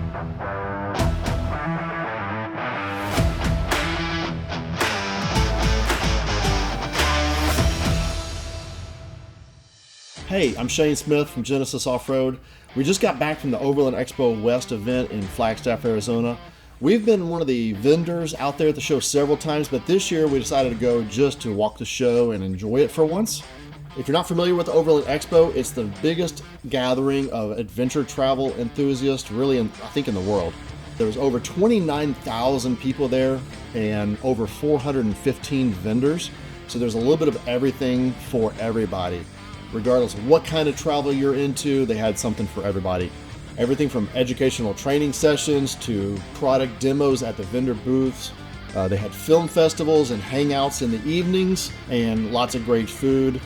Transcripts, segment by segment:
Hey, I'm Shane Smith from Genesis Offroad. We just got back from the Overland Expo West event in Flagstaff, Arizona. We've been one of the vendors out there at the show several times, but this year we decided to go just to walk the show and enjoy it for once. If you're not familiar with the Overland Expo, it's the biggest gathering of adventure travel enthusiasts, really, I think, in the world. There was over 29,000 people there and over 415 vendors, so there's a little bit of everything for everybody. Regardless of what kind of travel you're into, they had something for everybody. Everything from educational training sessions to product demos at the vendor booths. They had film festivals and hangouts in the evenings and lots of great food.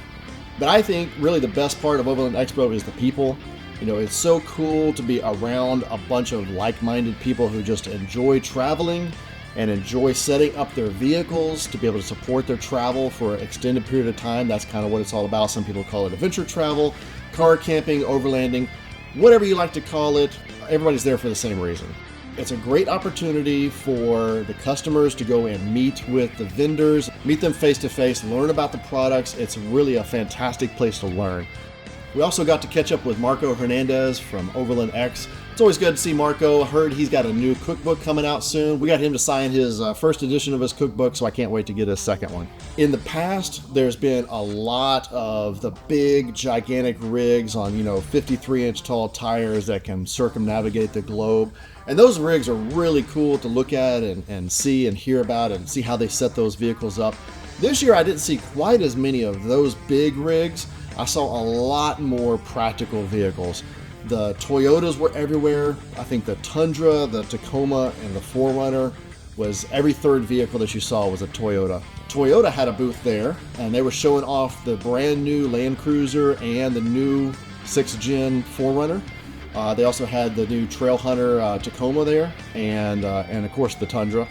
But I think really the best part of Overland Expo is the people. You know, it's so cool to be around a bunch of like-minded people who just enjoy traveling and enjoy setting up their vehicles to be able to support their travel for an extended period of time. That's kind of what it's all about. Some people call it adventure travel, car camping, overlanding, whatever you like to call it. Everybody's there for the same reason. It's a great opportunity for the customers to go and meet with the vendors, meet them face to face, learn about the products. It's really a fantastic place to learn. We also got to catch up with Marco Hernandez from Overland X. It's always good to see Marco. I heard he's got a new cookbook coming out soon. We got him to sign his first edition of his cookbook, so I can't wait to get his second one. In the past, there's been a lot of the big, gigantic rigs on, 53-inch tall tires that can circumnavigate the globe. And those rigs are really cool to look at and see and hear about and see how they set those vehicles up. This year, I didn't see quite as many of those big rigs. I saw a lot more practical vehicles. The Toyotas were everywhere. I think the Tundra, the Tacoma, and the 4Runner was every third vehicle that you saw was a Toyota. Toyota had a booth there, and they were showing off the brand new Land Cruiser and the new 6th Gen 4Runner. They also had the new Trailhunter Tacoma there, and of course the Tundra.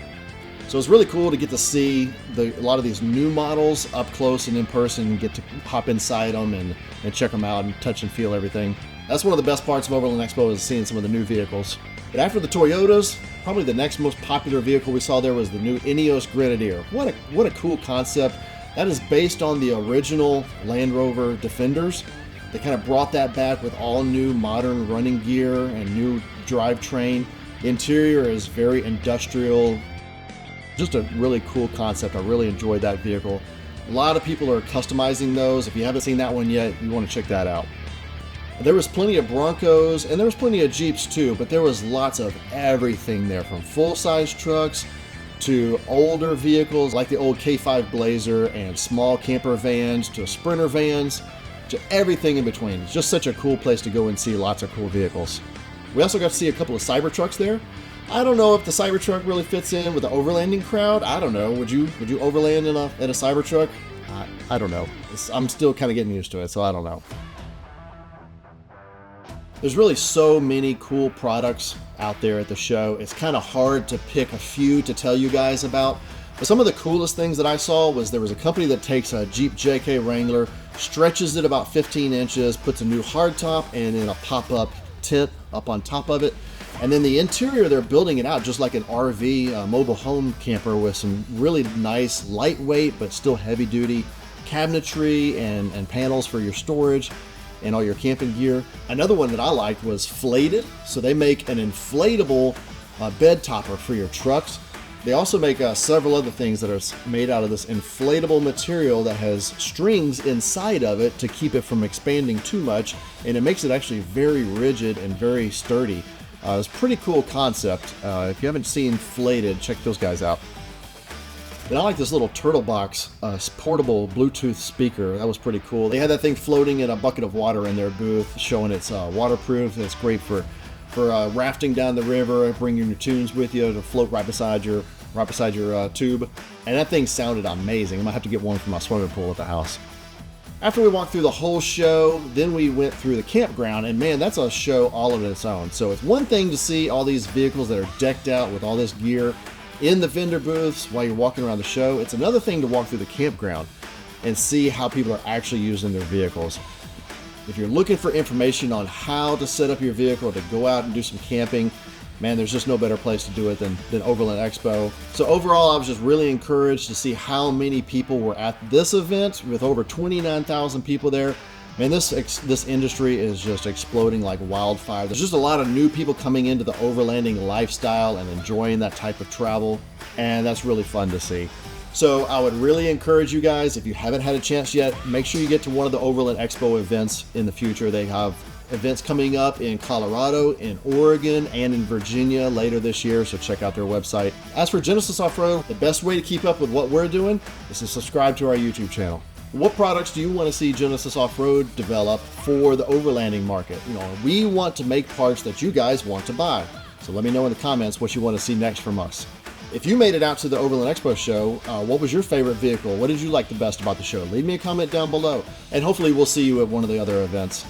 So it's really cool to get to see a lot of these new models up close and in person and get to hop inside them and check them out and touch and feel everything. That's one of the best parts of Overland Expo is seeing some of the new vehicles. But after the Toyotas, probably the next most popular vehicle we saw there was the new Ineos Grenadier. What a cool concept. That is based on the original Land Rover Defenders. They kind of brought that back with all new modern running gear and new drivetrain. The interior is very industrial. Just a really cool concept. I really enjoyed that vehicle. A lot of people are customizing those. If you haven't seen that one yet, you want to check that out. There was plenty of Broncos and there was plenty of Jeeps too, but there was lots of everything there, from full-size trucks to older vehicles like the old K5 Blazer and small camper vans to Sprinter vans to everything in between. It's just such a cool place to go and see lots of cool vehicles. We also got to see a couple of Cybertrucks there. I don't know if the Cybertruck really fits in with the overlanding crowd. I don't know. Would you overland in a Cybertruck? I don't know. I'm still kind of getting used to it, so I don't know. There's really so many cool products out there at the show. It's kind of hard to pick a few to tell you guys about. But some of the coolest things that I saw was there was a company that takes a Jeep JK Wrangler, stretches it about 15 inches, puts a new hardtop and then a pop-up tent up on top of it. And then the interior, they're building it out just like an RV, mobile home camper with some really nice, lightweight, but still heavy-duty cabinetry and panels for your storage and all your camping gear. Another one that I liked was Flated. So they make an inflatable bed topper for your trucks. They also make several other things that are made out of this inflatable material that has strings inside of it to keep it from expanding too much, and it makes it actually very rigid and very sturdy. It's a pretty cool concept. If you haven't seen Flated, check those guys out. And I like this little Turtle Box portable Bluetooth speaker. That was pretty cool. They had that thing floating in a bucket of water in their booth, showing it's waterproof. It's great for rafting down the river, bringing your tunes with you to float right beside your tube. And that thing sounded amazing. I might have to get one for my swimming pool at the house. After we walked through the whole show, then we went through the campground, and man, that's a show all of its own. So it's one thing to see all these vehicles that are decked out with all this gear in the vendor booths while you're walking around the show. It's another thing to walk through the campground and see how people are actually using their vehicles. If you're looking for information on how to set up your vehicle to go out and do some camping, man, there's just no better place to do it than Overland Expo. So overall, I was just really encouraged to see how many people were at this event with over 29,000 people there. Man, this industry is just exploding like wildfire. There's just a lot of new people coming into the overlanding lifestyle and enjoying that type of travel, and that's really fun to see. So I would really encourage you guys, if you haven't had a chance yet, make sure you get to one of the Overland Expo events in the future. They have events coming up in Colorado, in Oregon, and in Virginia later this year, so check out their website. As for Genesis Offroad, the best way to keep up with what we're doing is to subscribe to our YouTube channel. What products do you want to see Genesis Offroad develop for the overlanding market? You know, we want to make parts that you guys want to buy. So let me know in the comments what you want to see next from us. If you made it out to the Overland Expo show, what was your favorite vehicle? What did you like the best about the show? Leave me a comment down below, and hopefully we'll see you at one of the other events.